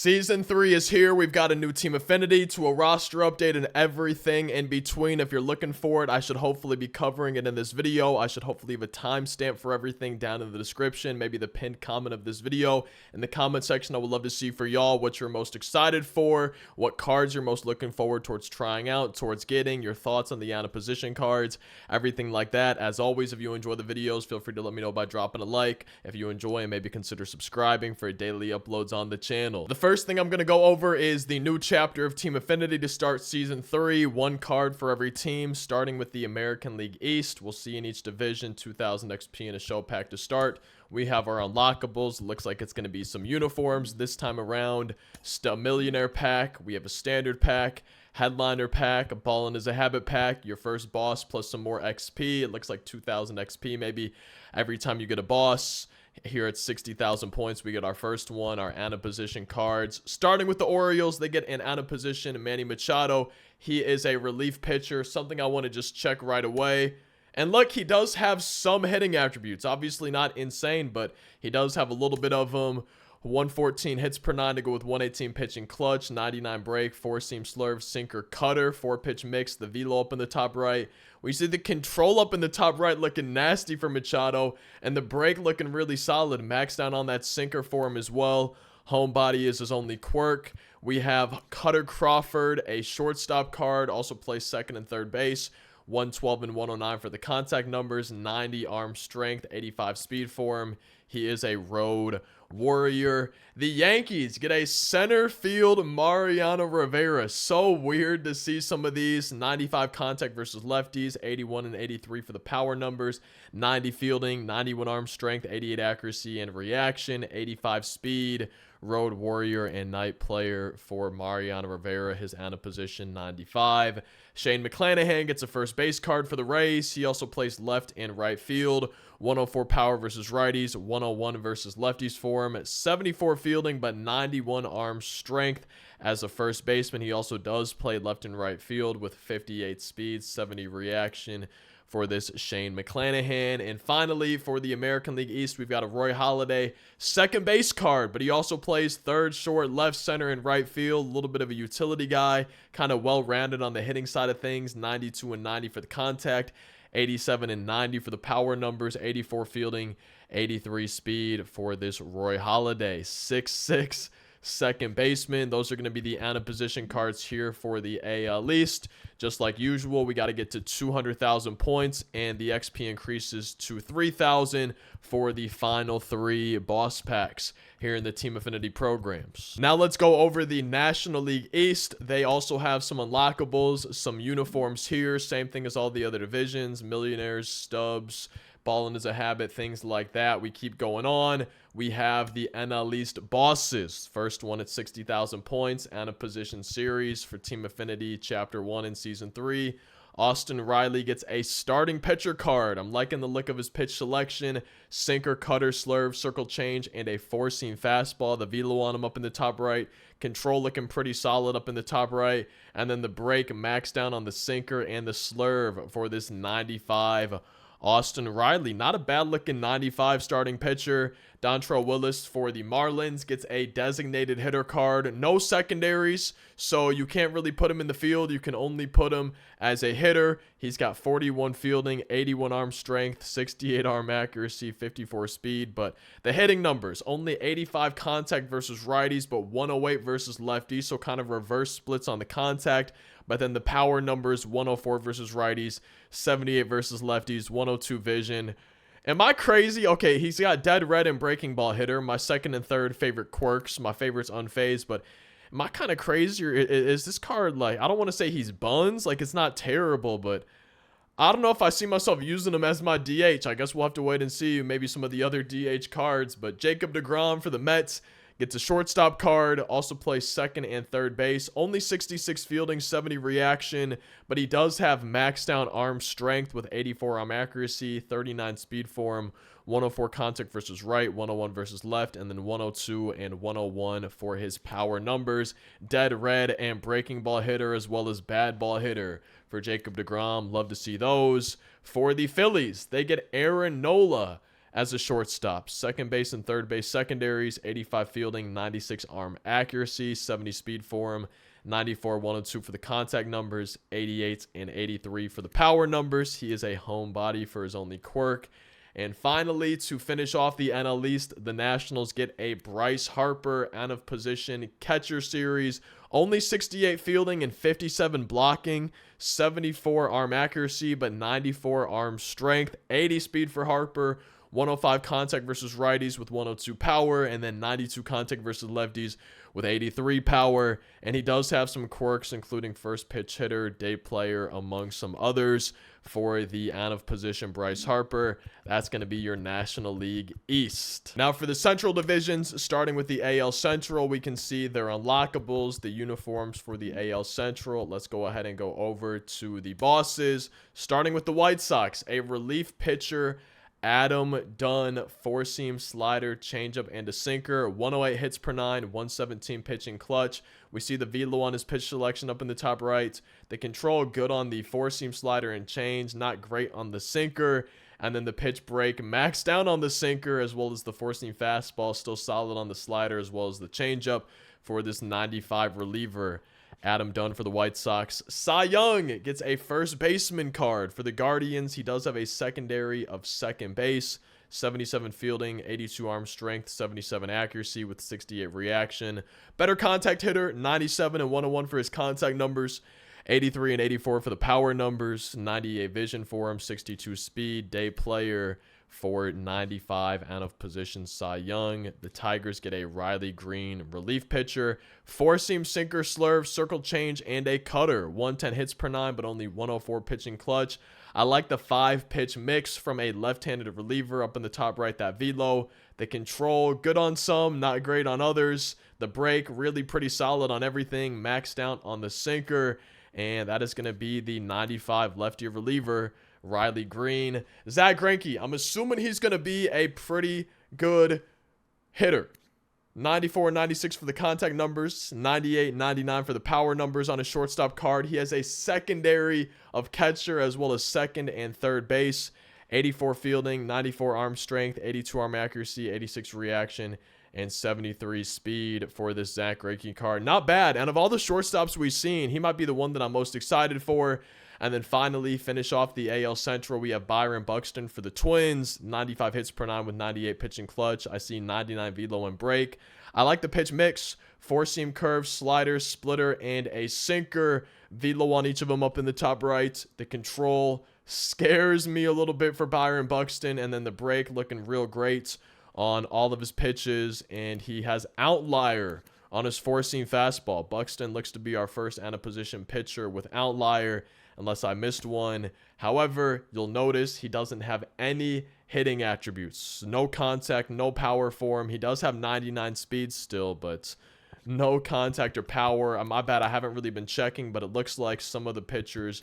Season 3 is here. We've got a new team affinity to a roster update and everything in between. If you're looking for it, I should hopefully be covering it in this video. I should hopefully leave a timestamp for everything down in the description, maybe the pinned comment of this video. In the comment section, I would love to see for y'all what you're most excited for, what cards you're most looking forward towards trying out, towards getting, your thoughts on the out of position cards, everything like that. As always, if you enjoy the videos, feel free to let me know by dropping a like. If you enjoy, and maybe consider subscribing for daily uploads on the channel. The first thing I'm going to go over is the new chapter of Team Affinity to start Season 3. One card for every team, starting with the American League East. We'll see in each division 2,000 XP in a show pack to start. We have our unlockables. Looks like it's going to be some uniforms this time around. A millionaire pack. We have a standard pack. Headliner pack, a ballin' is a habit pack, your first boss plus some more XP. It looks like 2,000 XP maybe every time you get a boss. Here at 60,000 points, we get our first one, our out of position cards. Starting with the Orioles, they get an out of position Manny Machado. He is a relief pitcher, something I want to just check right away. And look, he does have some hitting attributes. Obviously not insane, but he does have a little bit of them. 114 hits per 9 to go with 118 pitching clutch, 99 break, 4-seam slurve, sinker, cutter, 4-pitch mix, the velo up in the top right. We see the control up in the top right looking nasty for Machado, and the break looking really solid. Maxed down on that sinker for him as well. Home body is his only quirk. We have Cutter Crawford, a shortstop card, also plays second and third base. 112 and 109 for the contact numbers, 90 arm strength, 85 speed for him. He is a road warrior. The Yankees get a center field Mariano Rivera. So weird to see some of these. 95 contact versus lefties, 81 and 83 for the power numbers, 90 fielding, 91 arm strength, 88 accuracy and reaction, 85 speed. Road warrior and night player for Mariano Rivera, his out of position 95. Shane McClanahan gets a first base card for the Rays. He also plays left and right field. 104 power versus righties, 101 versus lefties for him. 74 fielding, but 91 arm strength as a first baseman. He also does play left and right field with 58 speed, 70 reaction for this Shane McClanahan. And finally, for the American League East, we've got a Roy Halladay second base card, but he also plays third, short, left, center, and right field. A little bit of a utility guy, kind of well-rounded on the hitting side of things. 92 and 90 for the contact, 87 and 90 for the power numbers, 84 fielding, 83 speed for this Roy Halladay. 6'6" second baseman. Those are going to be the out of position cards here for the AL East. Just like usual, we got to get to 200,000 points, and the XP increases to 3,000 for the final 3 boss packs here in the Team Affinity programs. Now let's go over the National League East. They also have some unlockables, some uniforms here. Same thing as all the other divisions, millionaires, stubs, balling is a habit, things like that. We keep going on. We have the NL East bosses. First one at 60,000 points, and a position series for Team Affinity Chapter 1 in Season 3. Austin Riley gets a starting pitcher card. I'm liking the look of his pitch selection. Sinker, cutter, slurve, circle change, and a 4-seam fastball. The velo on him up in the top right. Control looking pretty solid up in the top right. And then the break maxed down on the sinker and the slurve for this 95 Austin Riley. Not a bad looking 95 starting pitcher. Dontrell Willis for the Marlins gets a designated hitter card. No secondaries, so you can't really put him in the field. You can only put him as a hitter. He's got 41 fielding, 81 arm strength, 68 arm accuracy, 54 speed. But the hitting numbers, only 85 contact versus righties, but 108 versus lefties. So kind of reverse splits on the contact. But then the power numbers, 104 versus righties, 78 versus lefties, 102 vision. Am I crazy? Okay, he's got dead red and breaking ball hitter. My second and third favorite quirks. My favorite's unfazed, but am I kind of crazy? Or is this card, like, I don't want to say he's buns. Like, it's not terrible, but I don't know if I see myself using him as my DH. I guess we'll have to wait and see maybe some of the other DH cards. But Jacob deGrom for the Mets gets a shortstop card, also plays second and third base. Only 66 fielding, 70 reaction, but he does have maxed down arm strength with 84 arm accuracy, 39 speed for him, 104 contact versus right, 101 versus left, and then 102 and 101 for his power numbers. Dead red and breaking ball hitter, as well as bad ball hitter for Jacob deGrom. Love to see those. For the Phillies, they get Aaron Nola as a shortstop. Second base and third base secondaries, 85 fielding, 96 arm accuracy, 70 speed for him, 94, 102 for the contact numbers, 88 and 83 for the power numbers. He is a homebody for his only quirk. And finally, to finish off the NL East, the Nationals get a Bryce Harper out of position catcher series. Only 68 fielding and 57 blocking, 74 arm accuracy, but 94 arm strength, 80 speed for Harper, 105 contact versus righties with 102 power, and then 92 contact versus lefties with 83 power. And he does have some quirks, including first pitch hitter, day player, among some others. For the out of position Bryce Harper, that's going to be your National League East. Now for the Central divisions, starting with the AL Central, we can see their unlockables, the uniforms for the AL Central. Let's go ahead and go over to the bosses, starting with the White Sox, a relief pitcher, Adam Dunn, four-seam slider, changeup, and a sinker. 108 hits per 9, 117 pitching clutch. We see the velo on his pitch selection up in the top right. The control good on the four-seam slider and change, not great on the sinker. And then the pitch break maxed down on the sinker as well as the four-seam fastball, still solid on the slider as well as the changeup for this 95 reliever. Adam Dunn for the White Sox. Cy Young gets a first baseman card. For the Guardians, he does have a secondary of second base. 77 fielding, 82 arm strength, 77 accuracy with 68 reaction. Better contact hitter, 97 and 101 for his contact numbers. 83 and 84 for the power numbers. 98 vision for him, 62 speed. Day player for 95 out of position Cy Young. The Tigers get a Riley Green relief pitcher. Four-seam sinker, slurve, circle change, and a cutter. 110 hits per 9, but only 104 pitching clutch. I like the 5-pitch mix from a left-handed reliever up in the top right, that velo. The control, good on some, not great on others. The break, really pretty solid on everything. Maxed out on the sinker. And that is going to be the 95 lefty reliever, Riley Green. Zach Greinke, I'm assuming he's going to be a pretty good hitter. 94 and 96 for the contact numbers, 98 99 for the power numbers on a shortstop card. He has a secondary of catcher as well as second and third base. 84 fielding, 94 arm strength, 82 arm accuracy, 86 reaction, and 73 speed for this Zach Greinke card. Not bad. And of all the shortstops we've seen, he might be the one that I'm most excited for. And then finally, finish off the AL Central, we have Byron Buxton for the Twins. 95 hits per 9 with 98 pitching clutch. I see 99 velo and break. I like the pitch mix. Four-seam curve, slider, splitter, and a sinker. Velo on each of them up in the top right. The control scares me a little bit for Byron Buxton. And then the break looking real great on all of his pitches. And he has outlier on his four-seam fastball. Buxton looks to be our first out-of-position pitcher with outlier, unless I missed one. However, you'll notice he doesn't have any hitting attributes. No contact, no power for him. He does have 99 speed still, but no contact or power. My bad, I haven't really been checking, but it looks like some of the pitchers,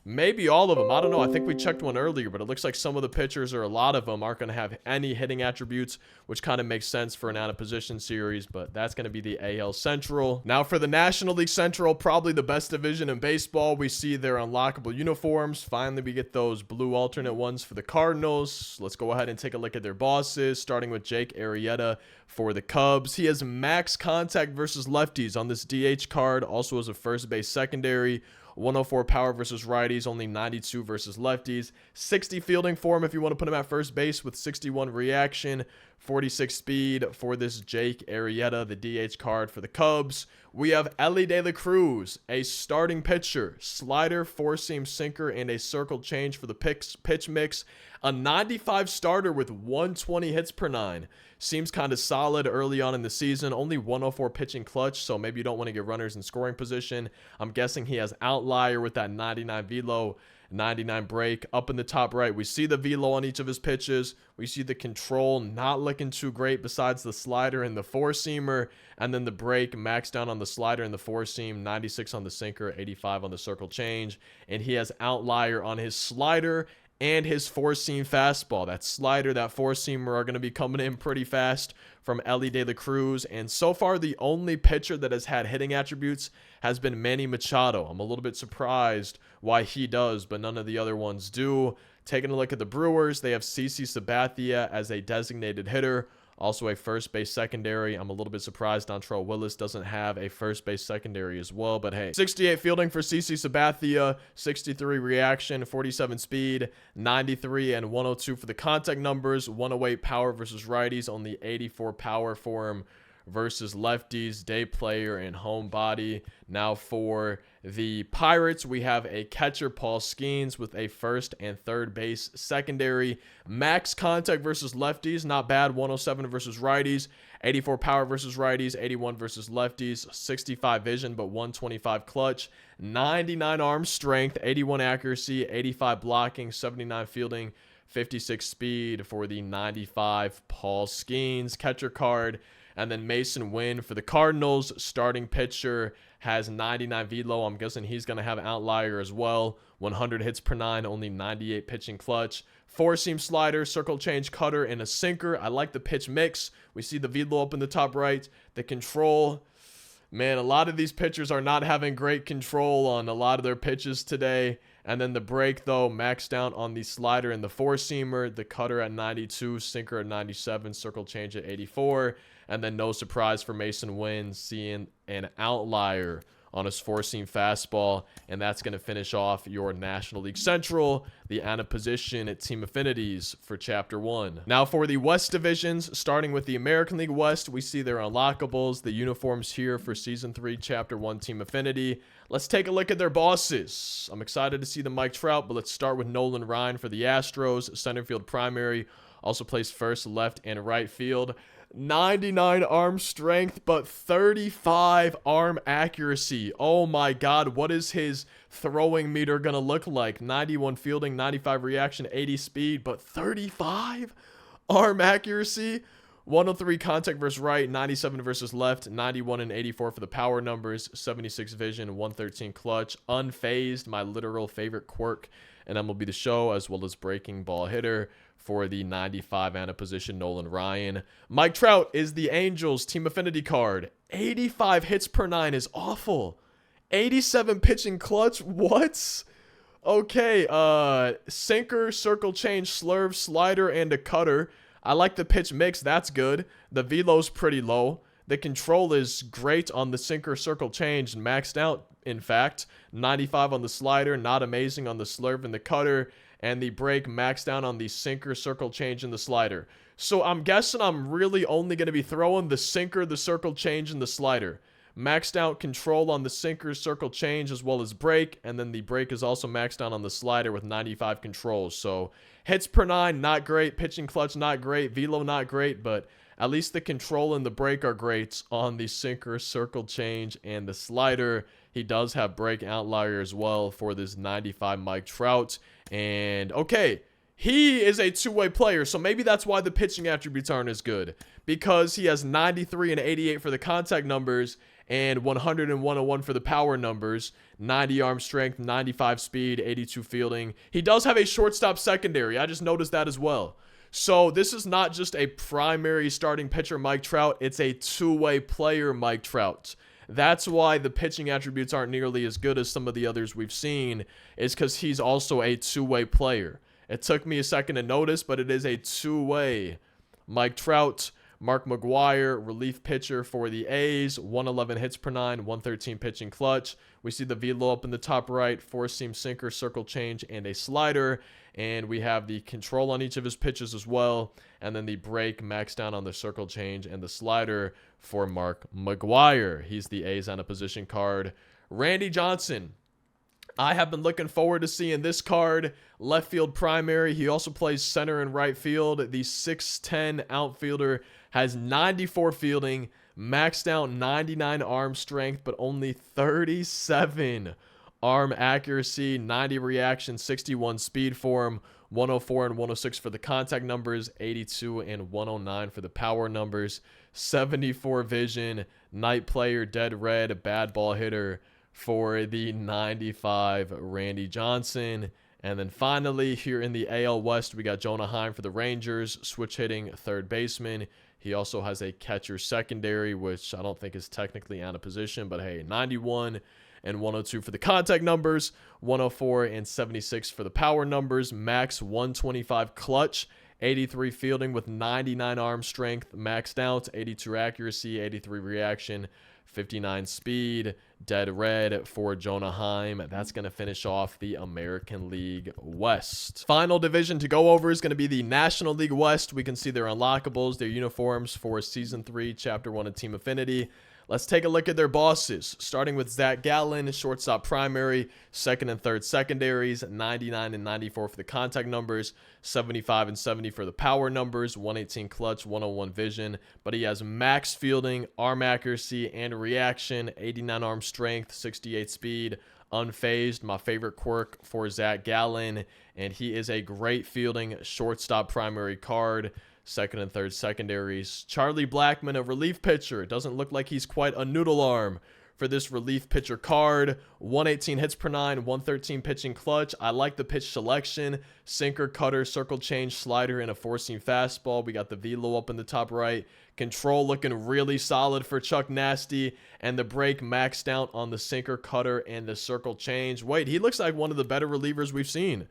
maybe all of them, I don't know, I think we checked one earlier, but it looks like some of the pitchers, or a lot of them, aren't going to have any hitting attributes, which kind of makes sense for an out-of-position series, but that's going to be the AL Central. Now for the National League Central, probably the best division in baseball. We see their unlockable uniforms. Finally, we get those blue alternate ones for the Cardinals. Let's go ahead and take a look at their bosses, starting with Jake Arrieta for the Cubs. He has max contact versus lefties on this DH card, also as a first base secondary. 104 power versus righties, only 92 versus lefties. 60 fielding for him if you want to put him at first base with 61 reaction. 46 speed for this Jake Arrieta, the DH card for the Cubs. We have Elly De La Cruz, a starting pitcher. Slider, four-seam sinker, and a circle change for the pitch mix. A 95 starter with 120 hits per 9. Seems kind of solid early on in the season. Only 104 pitching clutch, so maybe you don't want to get runners in scoring position. I'm guessing he has outlier with that 99 velo, 99 break. Up in the top right, we see the velo on each of his pitches. We see the control not looking too great besides the slider and the four-seamer. And then the break maxed down on the slider and the four-seam, 96 on the sinker, 85 on the circle change. And he has outlier on his slider and his four-seam fastball. That slider, that four-seamer are going to be coming in pretty fast from Elly De La Cruz. And so far, the only pitcher that has had hitting attributes has been Manny Machado. I'm a little bit surprised why he does, but none of the other ones do. Taking a look at the Brewers, they have CC Sabathia as a designated hitter. Also a first base secondary. I'm a little bit surprised Dontrell Willis doesn't have a first base secondary as well, but hey. 68 fielding for CC Sabathia, 63 reaction, 47 speed, 93 and 102 for the contact numbers, 108 power versus righties, only 84 power for him versus lefties, day player and home body. Now for the Pirates, we have a catcher, Paul Skeens, with a first and third base secondary. Max contact versus lefties, not bad. 107 versus righties, 84 power versus righties, 81 versus lefties, 65 vision, but 125 clutch, 99 arm strength, 81 accuracy, 85 blocking, 79 fielding, 56 speed for the 95 Paul Skeens catcher card. And then Mason Wynn for the Cardinals, starting pitcher, has 99 velo. I'm guessing he's going to have an outlier as well. 100 hits per nine, only 98 pitching clutch. Four-seam slider, circle change cutter, and a sinker. I like the pitch mix. We see the velo up in the top right. The control. Man, a lot of these pitchers are not having great control on a lot of their pitches today. And then the break, though, maxed out on the slider and the four-seamer. The cutter at 92, sinker at 97, circle change at 84. And then no surprise for Mason Wynn, seeing an outlier on his four-seam fastball. And that's going to finish off your National League Central, the ANA position at Team Affinities for Chapter 1. Now for the West divisions, starting with the American League West, we see their unlockables, the uniforms here for Season 3, Chapter 1 Team Affinity. Let's take a look at their bosses. I'm excited to see the Mike Trout, but let's start with Nolan Ryan for the Astros, center field primary. Also plays first, left, and right field. 99 arm strength, but 35 arm accuracy. Oh my God, what is his throwing meter gonna look like? 91 fielding, 95 reaction, 80 speed, but 35 arm accuracy. 103 contact versus right, 97 versus left, 91 and 84 for the power numbers, 76 vision, 113 clutch, unfazed, my literal favorite quirk and MLB The Show, as well as breaking ball hitter for the 95 ANA position, Nolan Ryan. Mike Trout is the Angels Team Affinity card. 85 hits per nine is awful. 87 pitching clutch, what? Okay, sinker, circle change, slurve, slider, and a cutter. I like the pitch mix, that's good. The velo's pretty low. The control is great on the sinker, circle change, maxed out, in fact. 95 on the slider, not amazing on the slurve and the cutter. And the break maxed down on the sinker, circle change, and the slider. So I'm guessing I'm really only going to be throwing the sinker, the circle change, and the slider. Maxed out control on the sinker, circle change, as well as break. And then the break is also maxed out on the slider with 95 controls. So hits per nine, not great. Pitching clutch, not great. Velo, not great. But at least the control and the break are great on the sinker, circle change, and the slider. He does have break outlier as well for this 95 Mike Trout. And okay, he is a two-way player, so maybe that's why the pitching attributes aren't as good, because he has 93 and 88 for the contact numbers and 100 and 101 for the power numbers, 90 arm strength, 95 speed, 82 fielding. He does have a shortstop secondary. I just noticed that as well. So this is not just a primary starting pitcher Mike Trout, it's a two-way player Mike Trout. That's why the pitching attributes aren't nearly as good as some of the others we've seen, is because he's also a two-way player. It took me a second to notice, but it is a two-way. Mike Trout, Mark McGwire, relief pitcher for the A's, 111 hits per nine, 113 pitching clutch. We see the velo up in the top right, four-seam sinker, circle change, and a slider. And we have the control on each of his pitches as well. And then the break maxed down on the circle change and the slider for Mark McGwire. He's the A's on a position card. Randy Johnson. I have been looking forward to seeing this card. Left field primary. He also plays center and right field. The 6'10 outfielder has 94 fielding, maxed out 99 arm strength, but only 37 arm accuracy, 90 reaction, 61 speed for him, 104 and 106 for the contact numbers, 82 and 109 for the power numbers, 74 vision, night player, dead red, bad ball hitter for the 95 Randy Johnson. And then finally, here in the AL West, we got Jonah Heim for the Rangers, switch hitting third baseman. He also has a catcher secondary, which I don't think is technically out of position, but hey, 91 and 102 for the contact numbers, 104 and 76 for the power numbers, max 125 clutch, 83 fielding with 99 arm strength, maxed out, 82 accuracy, 83 reaction, 59 speed, dead red for Jonah Heim. That's going to finish off the American League West. Final division to go over is going to be the National League West. We can see their unlockables, their uniforms for Season 3, Chapter 1 of Team Affinity. Let's take a look at their bosses, starting with Zach Gallen, shortstop primary, second and third secondaries, 99 and 94 for the contact numbers, 75 and 70 for the power numbers, 118 clutch, 101 vision, but he has max fielding, arm accuracy, and reaction, 89 arm strength, 68 speed, unfazed, my favorite quirk for Zach Gallen, and he is a great fielding shortstop primary card. Second and third secondaries. Charlie Blackmon, a relief pitcher. It doesn't look like he's quite a noodle arm for this relief pitcher card. 118 hits per 9, 113 pitching clutch. I like the pitch selection. Sinker, cutter, circle change, slider, and a four-seam fastball. We got the velo up in the top right. Control looking really solid for Chuck Nasty. And the break maxed out on the sinker, cutter, and the circle change. Wait, he looks like one of the better relievers we've seen.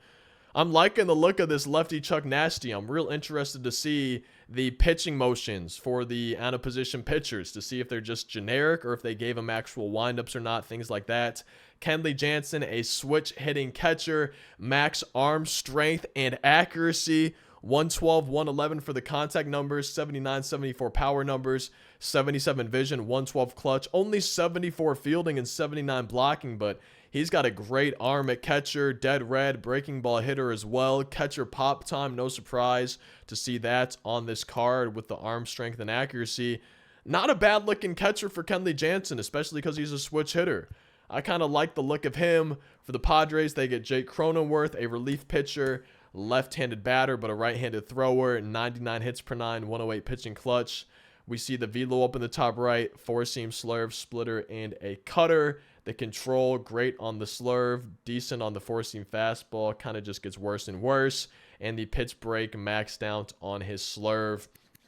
I'm liking the look of this lefty Chuck Nasty. I'm real interested to see the pitching motions for the out of position pitchers to see if they're just generic or if they gave him actual windups or not, things like that. Kenley Jansen, a switch hitting catcher, max arm strength and accuracy, 112, 111 for the contact numbers, 79, 74 power numbers, 77 vision, 112 clutch, only 74 fielding and 79 blocking, but he's got a great arm at catcher, dead red, breaking ball hitter as well. Catcher pop time, no surprise to see that on this card with the arm strength and accuracy. Not a bad looking catcher for Kenley Jansen, especially because he's a switch hitter. I kind of like the look of him. For the Padres, they get Jake Cronenworth, a relief pitcher, left-handed batter, but a right-handed thrower, 99 hits per 9, 108 pitching clutch. We see the velo up in the top right, four-seam slurve, splitter, and a cutter. The control, great on the slurve, decent on the four-seam fastball, kind of just gets worse and worse. And the pitch break maxed out on his slurve.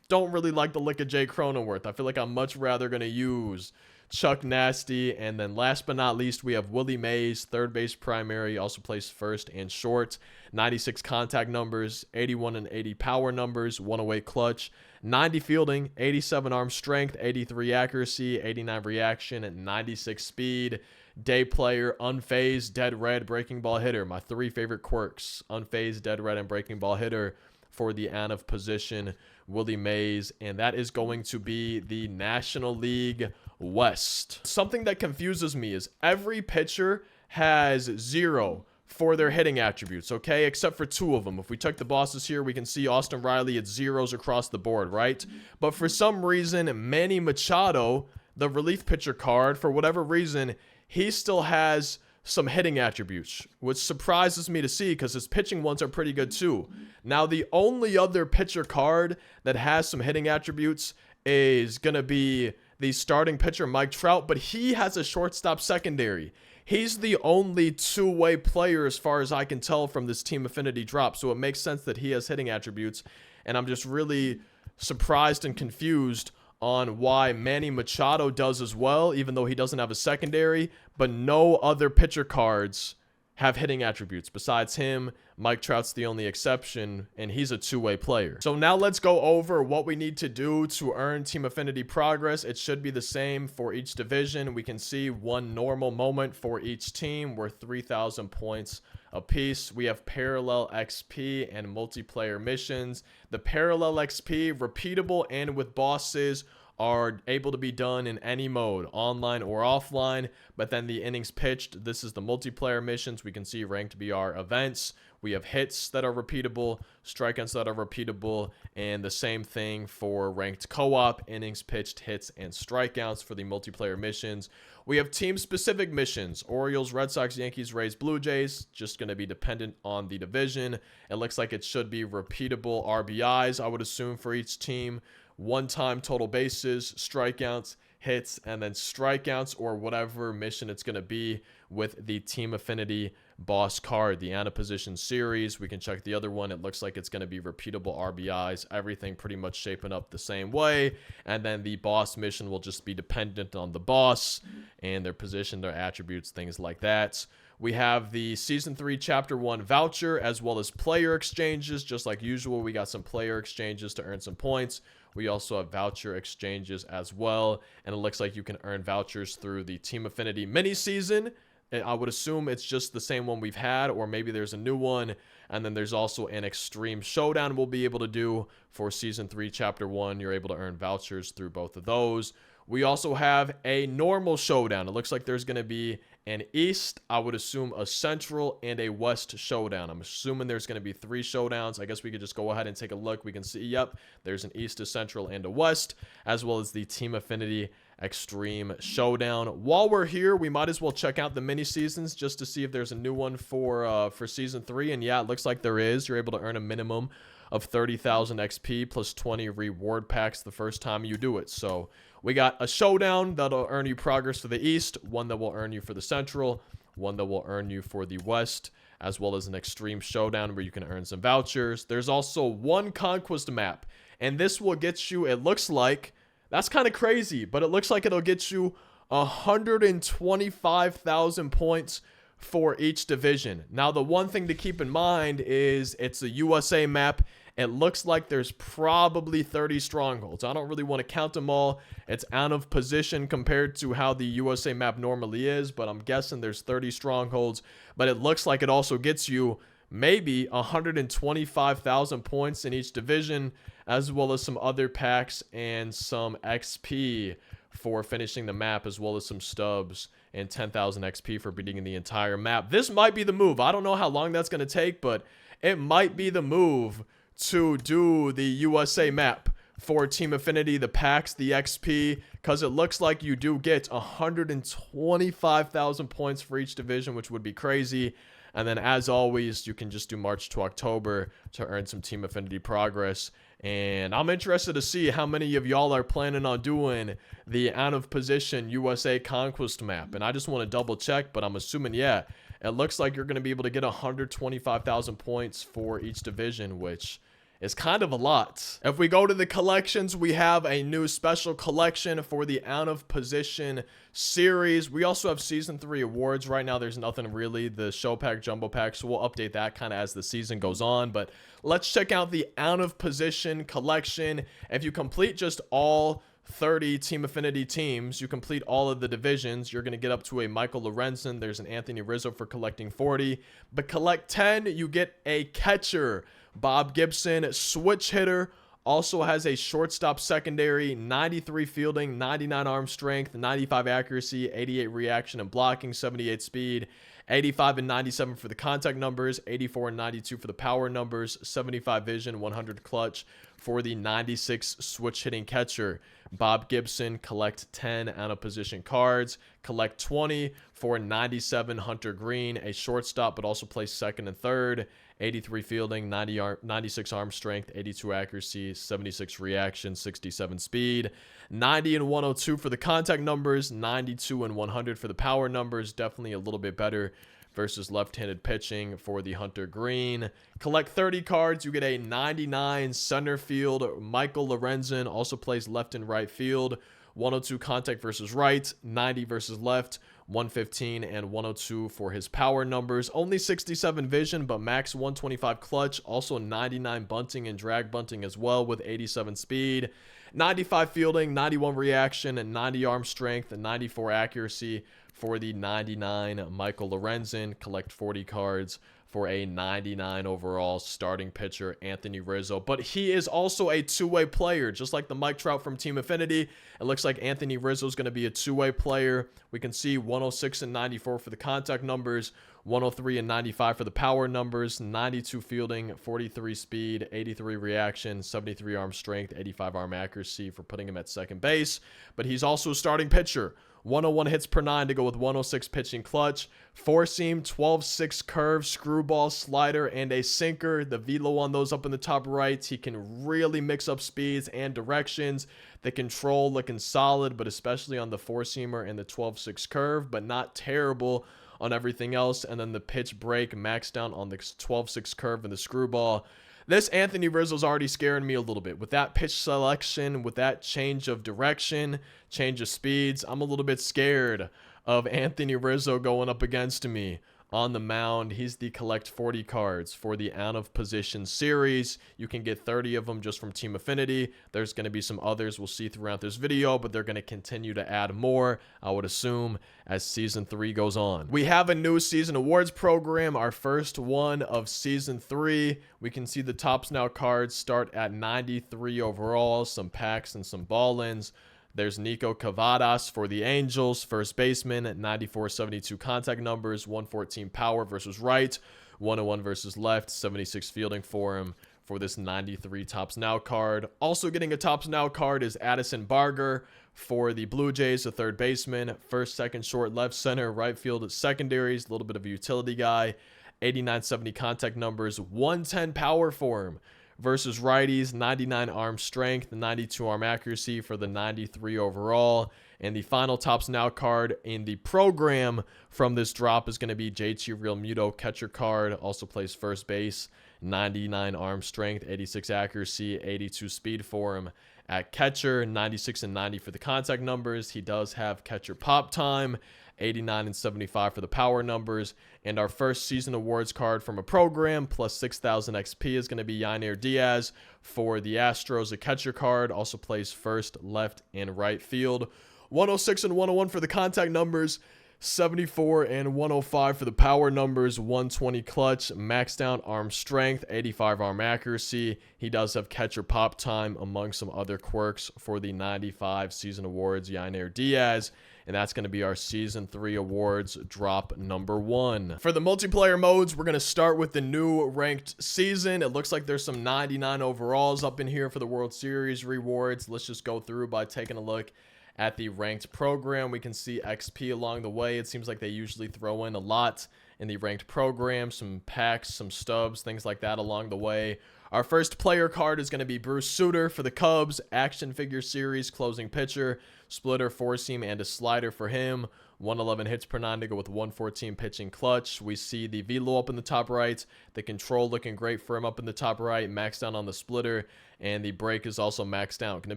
Don't really like the look of Jay Cronenworth. I feel like I'm much rather going to use Chuck Nasty. And then last but not least, we have Willie Mays, third base primary, also plays first and short. 96 contact numbers, 81 and 80 power numbers, 108 clutch, 90 fielding, 87 arm strength, 83 accuracy, 89 reaction, and 96 speed. Day player, unfazed, dead red, breaking ball hitter. My three favorite quirks, unfazed, dead red, and breaking ball hitter for the out of position Willie Mays. And that is going to be the National League West. Something that confuses me is every pitcher has 0 for their hitting attributes, okay, except for 2 of them. If we took the bosses here, we can see Austin Riley at 0s across the board, right? But for some reason, Manny Machado, the relief pitcher card, for whatever reason, he still has some hitting attributes, which surprises me to see because his pitching ones are pretty good too. Now, the only other pitcher card that has some hitting attributes is going to be the starting pitcher, Mike Trout, but he has a shortstop secondary. He's the only two-way player as far as I can tell from this Team Affinity drop, so it makes sense that he has hitting attributes, and I'm just really surprised and confused on why Manny Machado does as well, even though he doesn't have a secondary, but no other pitcher cards have hitting attributes. Besides him, Mike Trout's the only exception, and he's a two-way player. So now let's go over what we need to do to earn Team Affinity progress. It should be the same for each division. We can see one normal moment for each team. We're 3,000 points apiece. We have parallel XP and multiplayer missions. The parallel XP, repeatable and with bosses, are able to be done in any mode, online or offline. But then the innings pitched, this is the multiplayer missions. We can see ranked BR events. We have hits that are repeatable, strikeouts that are repeatable, and the same thing for ranked co-op, innings pitched, hits, and strikeouts for the multiplayer missions. We have team-specific missions, Orioles, Red Sox, Yankees, Rays, Blue Jays, just going to be dependent on the division. It looks like it should be repeatable RBIs, I would assume, for each team. One-time total bases, strikeouts, hits, and then strikeouts, or whatever mission it's going to be with the Team Affinity boss card. The out of position series, we can check the other one. It looks like it's going to be repeatable RBIs, everything pretty much shaping up the same way. And then the boss mission will just be dependent on the boss and their position, their attributes, things like that. We have the Season 3 Chapter 1 voucher, as well as player exchanges. Just like usual, we got some player exchanges to earn some points. We also have voucher exchanges as well. And it looks like you can earn vouchers through the Team Affinity mini season. I would assume it's just the same one we've had, or maybe there's a new one. And then there's also an extreme showdown we'll be able to do for Season 3 Chapter 1. You're able to earn vouchers through both of those. We also have a normal showdown. It looks like there's going to be an East, I would assume a Central, and a West showdown. I'm assuming there's going to be 3 showdowns. I guess we could just go ahead and take a look. We can see, yep, there's an East, a Central, and a West, as well as the Team Affinity Extreme Showdown. While we're here, we might as well check out the mini seasons just to see if there's a new one for Season 3. And yeah, it looks like there is. You're able to earn a minimum of 30,000 XP plus 20 reward packs the first time you do it. So we got a showdown that'll earn you progress for the East, one that will earn you for the Central, one that will earn you for the West, as well as an extreme showdown where you can earn some vouchers. There's also one conquest map, and this will get you, it looks like, that's kind of crazy, but it looks like it'll get you 125,000 points for each division. Now, the one thing to keep in mind is it's a USA map. It looks like there's probably 30 strongholds. I don't really want to count them all. It's out of position compared to how the USA map normally is, but I'm guessing there's 30 strongholds. But it looks like it also gets you maybe 125,000 points in each division, as well as some other packs and some XP for finishing the map, as well as some stubs and 10,000 XP for beating the entire map. This might be the move. I don't know how long that's going to take, but it might be the move to do the USA map for Team Affinity, the packs, the XP, because it looks like you do get 125,000 points for each division, which would be crazy. And then, as always, you can just do March to October to earn some Team Affinity progress. And I'm interested to see how many of y'all are planning on doing the out of position USA Conquest map. And I just want to double check, but I'm assuming, yeah, it looks like you're going to be able to get 125,000 points for each division, which is kind of a lot. If we go to the collections, we have a new special collection for the out of position series. We also have Season 3 awards. Right now, there's nothing really. The show pack, jumbo pack, so we'll update that kind of as the season goes on. But let's check out the out of position collection. If you complete just all 30 Team Affinity teams, you complete all of the divisions, you're going to get up to a Michael Lorenzen. There's an Anthony Rizzo for collecting 40. But collect 10, you get a catcher. Bob Gibson, switch hitter, also has a shortstop secondary, 93 fielding, 99 arm strength, 95 accuracy, 88 reaction and blocking, 78 speed, 85 and 97 for the contact numbers, 84 and 92 for the power numbers, 75 vision, 100 clutch for the 96 switch hitting catcher. Bob Gibson, collect 10 out of position cards, collect 20 for 97 Hunter Green, a shortstop, but also plays second and third, 83 fielding, 96 arm strength, 82 accuracy, 76 reaction, 67 speed, 90 and 102 for the contact numbers, 92 and 100 for the power numbers. Definitely a little bit better versus left-handed pitching for the Hunter Green. Collect 30 cards, you get a 99 center field. Michael Lorenzen also plays left and right field. 102 contact versus right, 90 versus left, 115 and 102 for his power numbers. Only 67 vision, but max 125 clutch. Also 99 bunting and drag bunting as well with 87 speed. 95 fielding, 91 reaction, and 90 arm strength, and 94 accuracy for the 99 Michael Lorenzen. Collect 40 cards for a 99 overall starting pitcher, Anthony Rizzo. But he is also a two-way player, just like the Mike Trout from Team Affinity. It looks like Anthony Rizzo is going to be a two-way player. We can see 106 and 94 for the contact numbers, 103 and 95 for the power numbers, 92 fielding, 43 speed, 83 reaction, 73 arm strength, 85 arm accuracy for putting him at second base. But he's also a starting pitcher. 101 hits per 9 to go with 106 pitching clutch. 4-seam, 12-6 curve, screwball, slider, and a sinker. The velo on those up in the top right. He can really mix up speeds and directions. The control looking solid, but especially on the 4-seamer and the 12-6 curve, but not terrible on everything else. And then the pitch break maxed down on the 12-6 curve and the screwball. This Anthony Rizzo's already scaring me a little bit. With that pitch selection, with that change of direction, change of speeds, I'm a little bit scared of Anthony Rizzo going up against me on the mound. He's the collect 40 cards for the out of position series. You can get 30 of them just from Team Affinity. There's going to be some others we'll see throughout this video, but they're going to continue to add more, I would assume, as season 3 goes on. We have a new season awards program, our first one of season 3. We can see the Tops Now cards start at 93 overall, some packs and some ball-ins. There's Nico Cavadas for the Angels, first baseman, 94-72 contact numbers, 114 power versus right, 101 versus left, 76 fielding for him for this 93 Tops Now card. Also getting a Tops Now card is Addison Barger for the Blue Jays, a third baseman, first, second, short, left, center, right field, secondaries, a little bit of a utility guy, 89-70 contact numbers, 110 power for him versus righties, 99 arm strength, 92 arm accuracy for the 93 overall. And the final Tops Now card in the program from this drop is going to be JT Realmuto, catcher card, also plays first base, 99 arm strength, 86 accuracy, 82 speed for him at catcher, 96 and 90 for the contact numbers. He does have catcher pop time, 89 and 75 for the power numbers. And our first season awards card from a program plus 6,000 XP is going to be Yainer Diaz for the Astros, a catcher card, also plays first, left, and right field. 106 and 101 for the contact numbers, 74 and 105 for the power numbers, 120 clutch, maxed out arm strength, 85 arm accuracy. He does have catcher pop time among some other quirks for the 95 season awards, Yainer Diaz. And that's going to be our season 3 awards drop number 1. For the multiplayer modes, we're going to start with the new ranked season. It looks like there's some 99 overalls up in here for the World Series rewards. Let's just go through by taking a look at the ranked program. We can see XP along the way. It seems like they usually throw in a lot in the ranked program, some packs, some stubs, things like that along the way. Our first player card is going to be Bruce Sutter for the Cubs, action figure series, closing pitcher, splitter, 4-seam, and a slider for him. 111 hits per 9 to go with 114 pitching clutch. We see the velo up in the top right, the control looking great for him up in the top right, maxed out on the splitter, and the break is also maxed out. Going to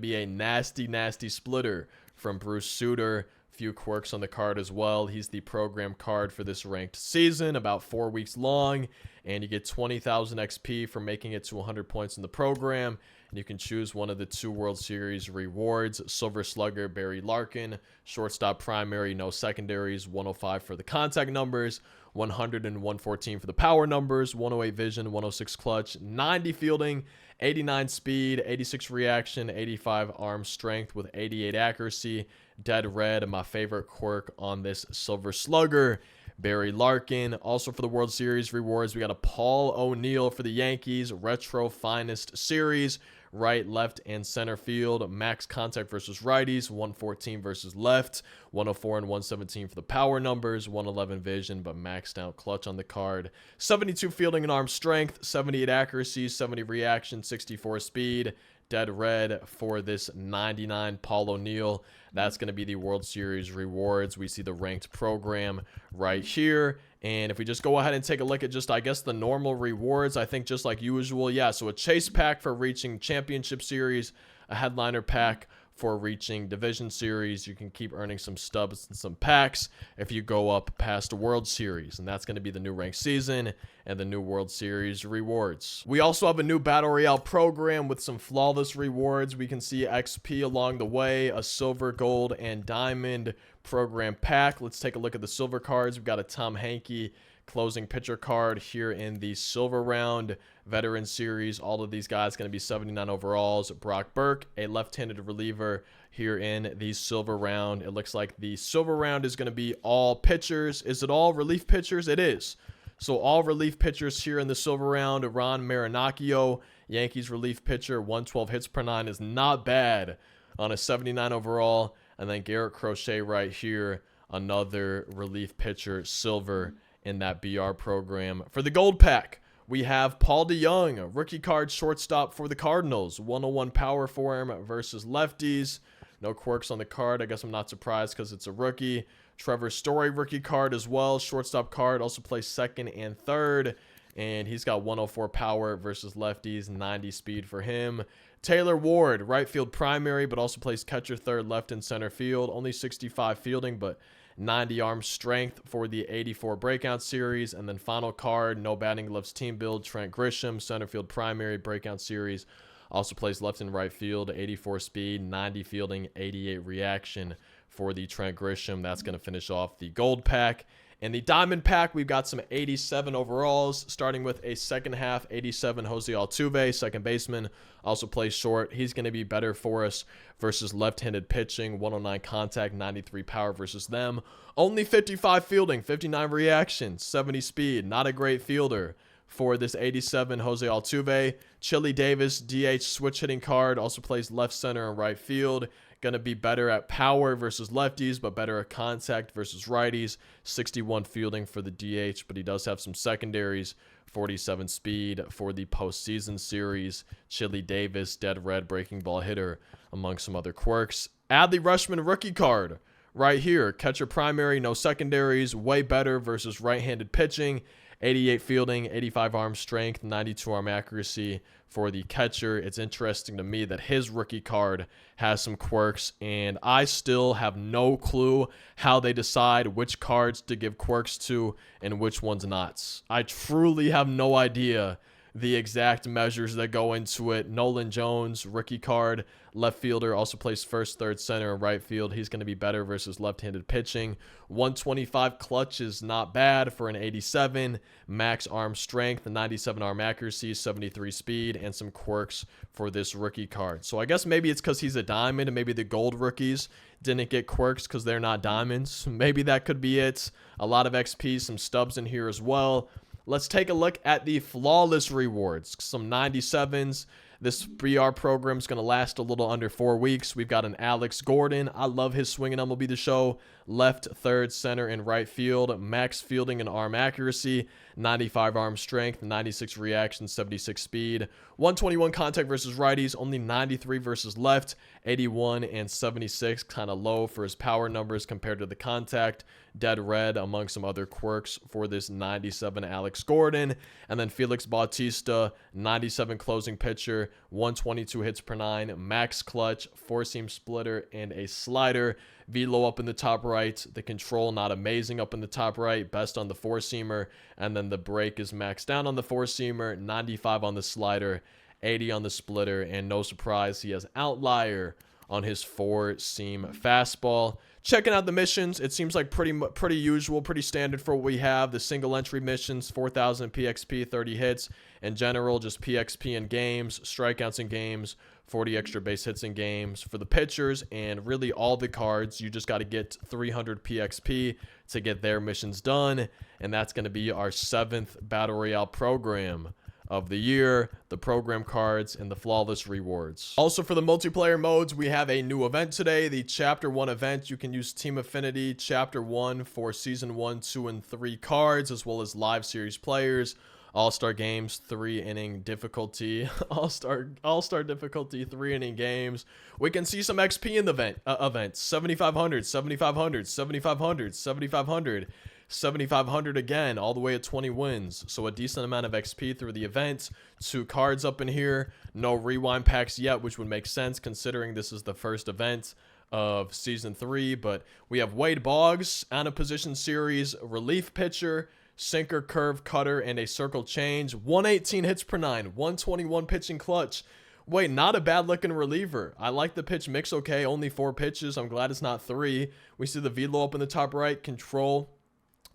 be a nasty, nasty splitter from Bruce Sutter. Few quirks on the card as well. He's the program card for this ranked season, about 4 weeks long, and you get 20,000 XP for making it to 100 points in the program. And you can choose one of the 2 World Series rewards: Silver Slugger, Barry Larkin, shortstop primary, no secondaries, 105 for the contact numbers, 100 and 114 for the power numbers, 108 vision, 106 clutch, 90 fielding, 89 speed, 86 reaction, 85 arm strength with 88 accuracy. Dead red, my favorite quirk on this Silver Slugger, Barry Larkin. Also for the World Series rewards, we got a Paul O'Neill for the Yankees, Retro Finest Series, right, left, and center field. Max contact versus righties, 114 versus left, 104 and 117 for the power numbers, 111 vision, but maxed out clutch on the card. 72 fielding and arm strength, 78 accuracy, 70 reaction, 64 speed. Dead red for this 99 Paul O'Neill. That's going to be the World Series rewards. We see the ranked program right here. And if we just go ahead and take a look at just, I guess, the normal rewards, I think just like usual. Yeah, so a chase pack for reaching championship series, a headliner pack for reaching division series. You can keep earning some stubs and some packs if you go up past a World Series, and that's going to be the new ranked season and the new World Series rewards. We also have a new Battle Royale program with some flawless rewards. We can see XP along the way, a silver, gold, and diamond program pack. Let's take a look at the silver cards. We've got a Tom Hankey closing pitcher card here in the silver round veteran series. All of these guys going to be 79 overalls. Brock Burke, a left-handed reliever here in the silver round. It looks like the silver round is going to be all pitchers. Is it all relief pitchers? It is. So all relief pitchers here in the silver round. Ron Marinaccio, Yankees relief pitcher, 112 hits per 9 is not bad on a 79 overall. And then Garrett Crochet right here, another relief pitcher, silver in that BR program. For the gold pack, we have Paul DeYoung, rookie card shortstop for the Cardinals. 101 power for him versus lefties. No quirks on the card. I guess I'm not surprised because it's a rookie. Trevor Story rookie card as well. Shortstop card. Also plays second and third. And he's got 104 power versus lefties. 90 speed for him. Taylor Ward, right field primary, but also plays catcher, third, left, and center field. Only 65 fielding, but 90 arm strength for the 84 breakout series. And then final card, no batting gloves team build, Trent Grisham, center field primary, breakout series. Also plays left and right field, 84 speed, 90 fielding, 88 reaction for the Trent Grisham. That's going to finish off the gold pack. In the diamond pack, we've got some 87 overalls, starting with a second half 87 Jose Altuve, second baseman, also plays short. He's going to be better for us versus left-handed pitching, 109 contact, 93 power versus them. Only 55 fielding, 59 reaction, 70 speed, not a great fielder for this 87 Jose Altuve. Chili Davis, DH switch hitting card, also plays left center and right field. Going to be better at power versus lefties, but better at contact versus righties. 61 fielding for the DH, but he does have some secondaries. 47 speed for the postseason series. Chili Davis, dead red breaking ball hitter, among some other quirks. Adley Rutschman rookie card right here. Catcher primary, no secondaries. Way better versus right-handed pitching. 88 fielding, 85 arm strength, 92 arm accuracy for the catcher. It's interesting to me that his rookie card has some quirks, and I still have no clue how they decide which cards to give quirks to and which ones not. I truly have no idea the exact measures that go into it. Nolan Jones, rookie card, left fielder, also plays first, third, center, and right field. He's going to be better versus left-handed pitching. 125 clutch is not bad for an 87. Max arm strength, 97 arm accuracy, 73 speed, and some quirks for this rookie card. So I guess maybe it's because he's a diamond, and maybe the gold rookies didn't get quirks because they're not diamonds. Maybe that could be it. A lot of XP, some stubs in here as well. Let's take a look at the flawless rewards. Some 97s. This BR program is going to last a little under 4 weeks. We've got an Alex Gordon. I love his swing and MLB The Show. Left, third, center, and right field. Max fielding and arm accuracy. 95 arm strength. 96 reaction. 76 speed. 121 contact versus righties. Only 93 versus left. 81 and 76. Kind of low for his power numbers compared to the contact. Dead red among some other quirks for this 97 Alex Gordon. And then Felix Bautista, 97 closing pitcher, 122 hits per 9, max clutch, four-seam splitter, and a slider. Velo up in the top right. The control not amazing up in the top right. Best on the four-seamer. And then the break is maxed down on the four-seamer, 95 on the slider, 80 on the splitter. And no surprise, he has outlier on his four-seam fastball. Checking out the missions, it seems like pretty usual, pretty standard for what we have. The single entry missions, 4,000 PXP, 30 hits. In general, just PXP in games, strikeouts in games, 40 extra base hits in games. For the pitchers and really all the cards, you just got to get 300 PXP to get their missions done. And that's going to be our 7th Battle Royale program of the year, the program cards, and the flawless rewards. Also for the multiplayer modes, we have a new event today, the Chapter 1 event. You can use Team Affinity Chapter 1 for Season 1, 2, and 3 cards, as well as live series players. All-Star games, 3-inning difficulty. All-Star difficulty, 3-inning games. We can see some XP in the events. 7,500, 7,500, 7,500, 7,500. 7,500 again, all the way at 20 wins. So a decent amount of XP through the event. 2 cards up in here. No rewind packs yet, which would make sense considering this is the first event of Season 3. But we have Wade Boggs, out of position series, relief pitcher, sinker, curve, cutter, and a circle change. 118 hits per 9, 121 pitching clutch. Wait, not a bad looking reliever. I like the pitch mix okay. Only 4 pitches. I'm glad it's not 3. We see the velo up in the top right. Control.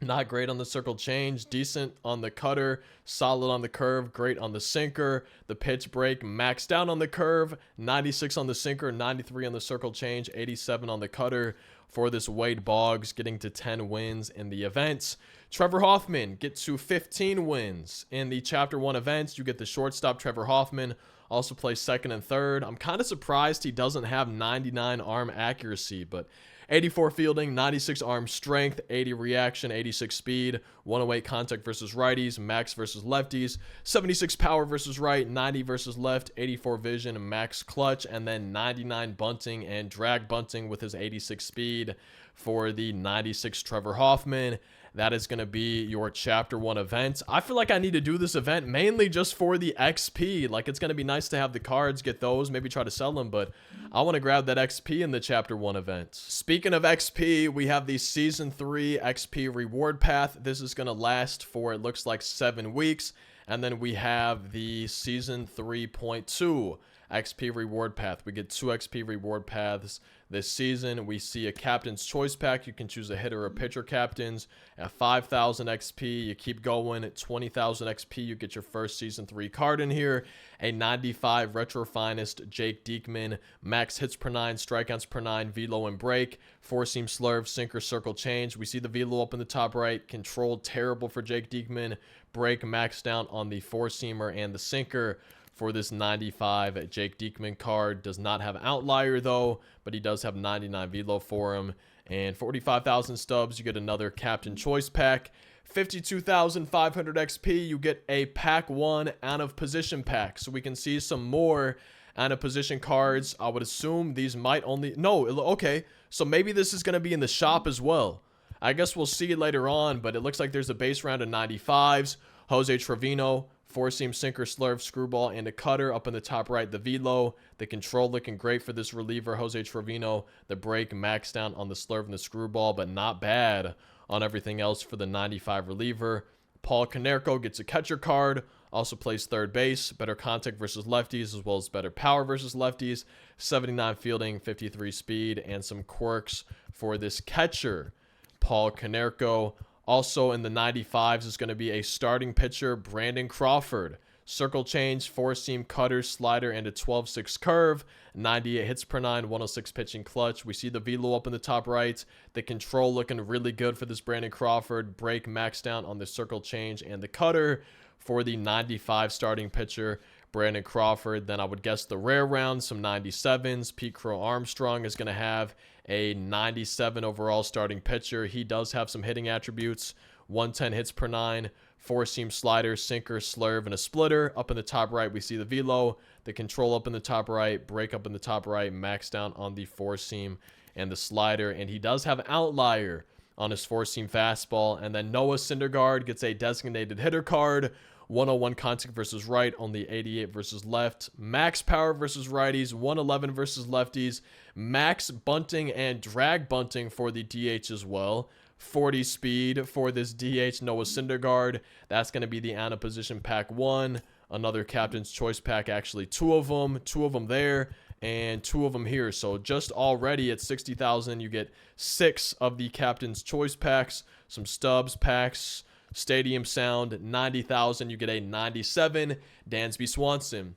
Not great on the circle change, decent on the cutter, solid on the curve, great on the sinker. The pitch break maxed down on the curve, 96 on the sinker, 93 on the circle change, 87 on the cutter for this Wade Boggs, getting to 10 wins in the events. Trevor Hoffman gets to 15 wins in the Chapter 1 events. You get the shortstop Trevor Hoffman, Also plays second and third. I'm kind of surprised he doesn't have 99 arm accuracy, but 84 fielding, 96 arm strength, 80 reaction, 86 speed, 108 contact versus righties, max versus lefties, 76 power versus right, 90 versus left, 84 vision, max clutch, and then 99 bunting and drag bunting with his 86 speed for the 96 Trevor Hoffman. That is going to be your chapter 1 event. I feel like I need to do this event mainly just for the XP. Like, it's going to be nice to have the cards, get those, maybe try to sell them, but I want to grab that XP in the chapter 1 event. Speaking of XP, we have the season 3 XP reward path. This is going to last for, it looks like, 7 weeks. And then we have the season 3.2 XP reward path. We get 2 XP reward paths this season. We see a captain's choice pack. You can choose a hitter or pitcher captains at 5,000 XP. You keep going at 20,000 XP. You get your first season 3 card in here. A 95 retro finest Jake Diekman, max hits per 9, strikeouts per 9, velo and break, 4-seam slurve, sinker, circle change. We see the velo up in the top right. Control terrible for Jake Diekman. Break max down on the 4-seamer and the sinker. For this 95 Jake Diekman card, does not have outlier though, but he does have 99 velo for him. And 45,000 stubs, you get another captain choice pack. 52,500 XP, you get a pack 1 out of position pack. So we can see some more out of position cards. I would assume these might only, no, okay. So maybe this is going to be in the shop as well. I guess we'll see it later on, but it looks like there's a base round of 95s. Jose Trevino, 4-seam sinker, slurve, screwball, and a cutter. Up in the top right, the velo. The control looking great for this reliever, Jose Trevino. The break maxed down on the slurve and the screwball, but not bad on everything else for the 95 reliever. Paul Konerko gets a catcher card. Also plays third base. Better contact versus lefties, as well as better power versus lefties. 79 fielding, 53 speed, and some quirks for this catcher, Paul Konerko. Also in the 95s is going to be a starting pitcher, Brandon Crawford. Circle change, 4-seam cutter, slider, and a 12-6 curve. 98 hits per 9, 106 pitching clutch. We see the velo up in the top right. The control looking really good for this Brandon Crawford. Break max down on the circle change and the cutter for the 95 starting pitcher, Brandon Crawford. Then I would guess the rare round, some 97s. Pete Crow Armstrong is going to have a 97 overall starting pitcher. He does have some hitting attributes. 110 hits per 9, 4-seam slider, sinker, slurve, and a splitter. Up in the top right, we see the velo, the control up in the top right, break up in the top right, max down on the 4-seam and the slider. And he does have outlier on his 4-seam fastball. And then Noah Syndergaard gets a designated hitter card. 101 contact versus right, only 88 versus left. Max power versus righties, 111 versus lefties. Max bunting and drag bunting for the DH as well. 40 speed for this DH, Noah Syndergaard. That's going to be the out of position pack 1. Another captain's choice pack, actually 2 of them. 2 of them there and 2 of them here. So just already at 60,000, you get 6 of the captain's choice packs. Some stubs packs. Stadium Sound, 90,000. You get a 97 Dansby Swanson.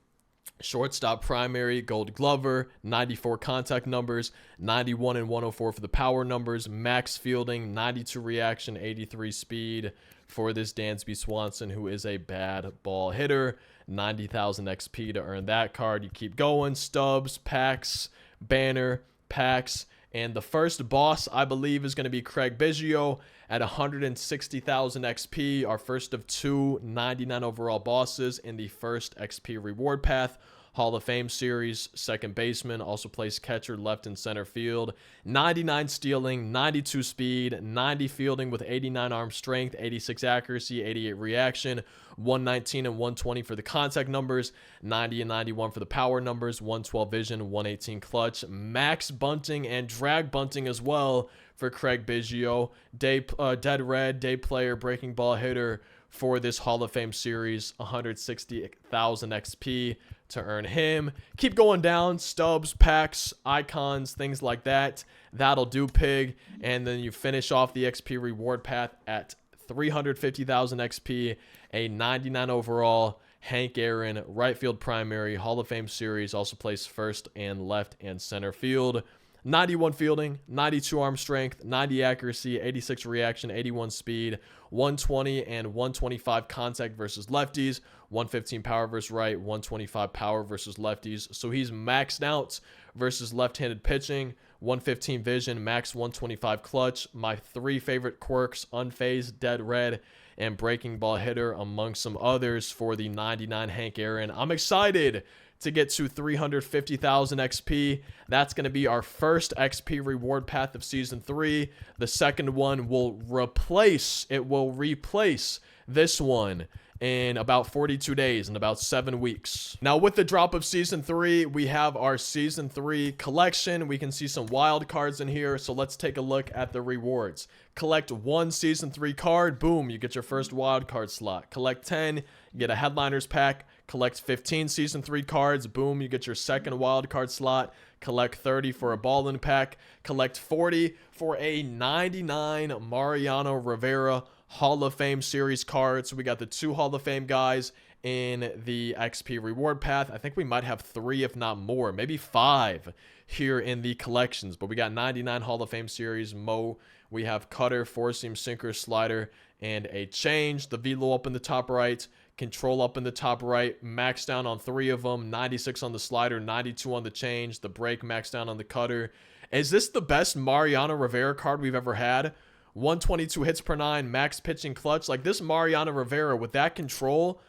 Shortstop primary, Gold Glover, 94 contact numbers, 91 and 104 for the power numbers. Max fielding, 92 reaction, 83 speed for this Dansby Swanson, who is a bad ball hitter. 90,000 XP to earn that card. You keep going. Stubs, packs, banner, packs. And the first boss, I believe, is going to be Craig Biggio at 160,000 XP. Our first of 2 99 overall bosses in the first XP reward path. Hall of Fame series, second baseman, also plays catcher, left and center field. 99 stealing, 92 speed, 90 fielding with 89 arm strength, 86 accuracy, 88 reaction, 119 and 120 for the contact numbers, 90 and 91 for the power numbers, 112 vision, 118 clutch, max bunting and drag bunting as well for Craig Biggio. Dead red, day player, breaking ball hitter for this Hall of Fame series, 160,000 XP to earn him. Keep going down, stubs, packs, icons, things like that. That'll do, pig. And then you finish off the XP reward path at 350,000 XP, a 99 overall Hank Aaron, right field primary, Hall of Fame series, also plays first and left and center field. 91 fielding, 92 arm strength, 90 accuracy, 86 reaction, 81 speed, 120 and 125 contact versus lefties, 115 power versus right, 125 power versus lefties. So he's maxed out versus left-handed pitching, 115 vision, max 125 clutch. My 3 favorite quirks: unfazed, dead red, and breaking ball hitter, among some others, for the 99 Hank Aaron. I'm excited to get to 350,000 XP. That's going to be our first XP reward path of Season 3. The second one will replace this one in about 42 days, in about 7 weeks. Now, with the drop of Season 3, we have our Season 3 collection. We can see some wild cards in here, so let's take a look at the rewards. Collect 1 Season 3 card, boom, you get your first wild card slot. Collect 10, you get a Headliners pack. Collect 15 Season 3 cards, boom, you get your second wild card slot. Collect 30 for a Ballin pack. Collect 40 for a 99 Mariano Rivera Hall of Fame series card. So we got the 2 Hall of Fame guys in the XP reward path. I think we might have 3, if not more, maybe 5 here in the collections. But we got 99 Hall of Fame series Mo. We have cutter, 4-seam, sinker, slider, and a change. The velo up in the top right, control up in the top right, max down on 3 of them, 96 on the slider, 92 on the change, the break max down on the cutter. Is this the best Mariano Rivera card we've ever had? 122 hits per 9, max pitching clutch. Like, this Mariano Rivera with that control,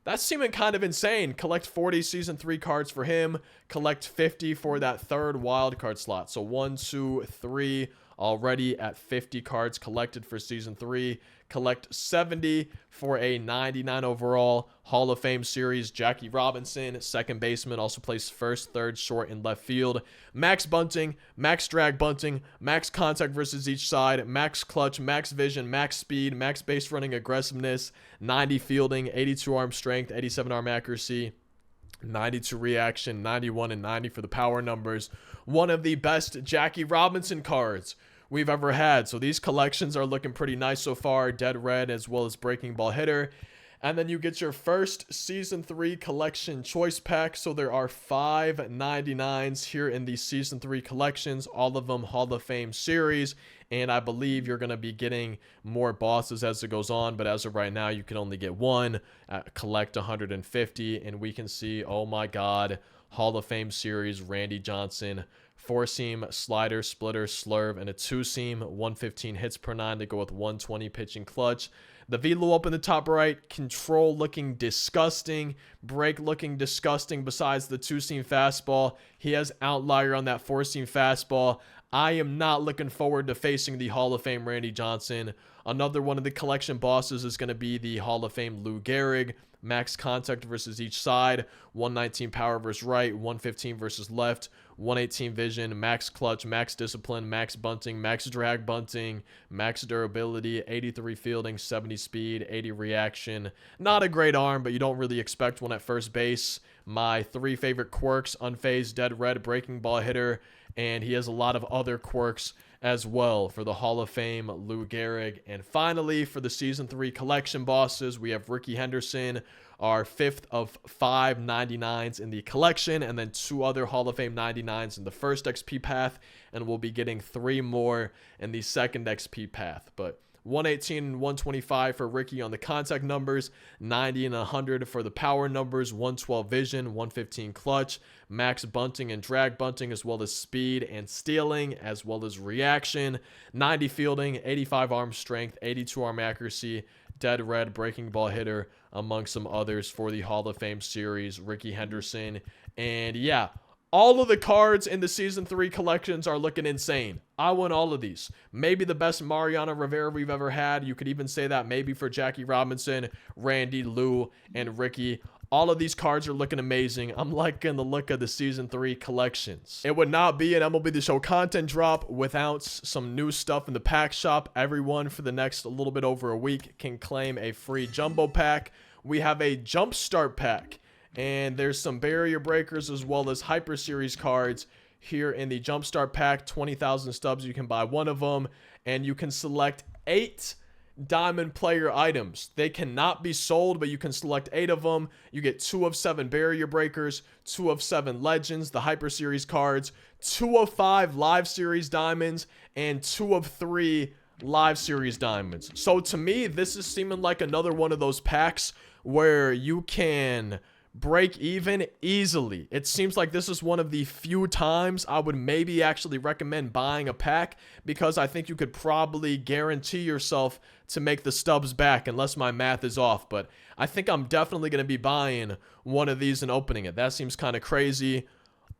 that's seeming kind of insane. Collect 40 Season 3 cards for him. Collect 50 for that third wild card slot. So 1, 2, 3 already at 50 cards collected for Season 3. Collect 70 for a 99 overall Hall of Fame series Jackie Robinson, second baseman, also plays first, third, short, and left field. Max bunting, max drag bunting, max contact versus each side, max clutch, max vision, max speed, max base running aggressiveness, 90 fielding, 82 arm strength, 87 arm accuracy, 92 reaction, 91 and 90 for the power numbers. One of the best Jackie Robinson cards we've ever had. So these collections are looking pretty nice so far. Dead red as well as breaking ball hitter. And then you get your first Season 3 collection choice pack. So there are 5 99s here in the Season 3 collections, all of them Hall of Fame series. And I believe you're going to be getting more bosses as it goes on. But as of right now, you can only get 1, collect 150. And we can see, oh my God, Hall of Fame series Randy Johnson, 4-seam, slider, splitter, slurve, and a 2-seam, 115 hits per 9 to go with 120 pitching clutch. The velo up in the top right, control looking disgusting, break looking disgusting besides the 2-seam fastball. He has outlier on that 4-seam fastball. I am not looking forward to facing the Hall of Fame Randy Johnson. Another one of the collection bosses is going to be the Hall of Fame Lou Gehrig. Max contact versus each side, 119 power versus right, 115 versus left, 118 vision, max clutch, max discipline, max bunting, max drag bunting, max durability, 83 fielding, 70 speed, 80 reaction. Not a great arm, but you don't really expect one at first base. My 3 favorite quirks: unfazed, dead red, breaking ball hitter, and he has a lot of other quirks as well for the Hall of Fame Lou Gehrig. And finally, for the Season 3 collection bosses, we have Ricky Henderson, our 5th of 5 99s in the collection, and then 2 other Hall of Fame 99s in the first XP path, and we'll be getting 3 more in the second XP path. But 118 and 125 for Ricky on the contact numbers, 90 and 100 for the power numbers, 112 vision, 115 clutch, max bunting and drag bunting, as well as speed and stealing, as well as reaction, 90 fielding, 85 arm strength, 82 arm accuracy, dead red, breaking ball hitter, among some others for the Hall of Fame series Ricky Henderson. And yeah, all of the cards in the Season 3 collections are looking insane. I want all of these. Maybe the best Mariano Rivera we've ever had. You could even say that maybe for Jackie Robinson, Randy, Lou, and Ricky. All of these cards are looking amazing. I'm liking the look of the Season 3 collections. It would not be an MLB The Show content drop without some new stuff in the pack shop. Everyone for the next a little bit over a week can claim a free jumbo pack. We have a Jumpstart pack, and there's some barrier breakers as well as Hyper Series cards here in the Jumpstart pack. 20,000 stubs, you can buy one of them, and you can select 8 diamond player items. They cannot be sold, but you can select 8 of them. You get 2 of 7 barrier breakers, 2 of 7 legends, the hyper series cards, 2 of 5 live series diamonds, and 2 of 3 live series diamonds. So to me, this is seeming like another one of those packs where you can break even easily. It seems like this is one of the few times I would maybe actually recommend buying a pack, because I think you could probably guarantee yourself to make the stubs back, unless my math is off. But I think I'm definitely going to be buying one of these and opening it. That seems kind of crazy.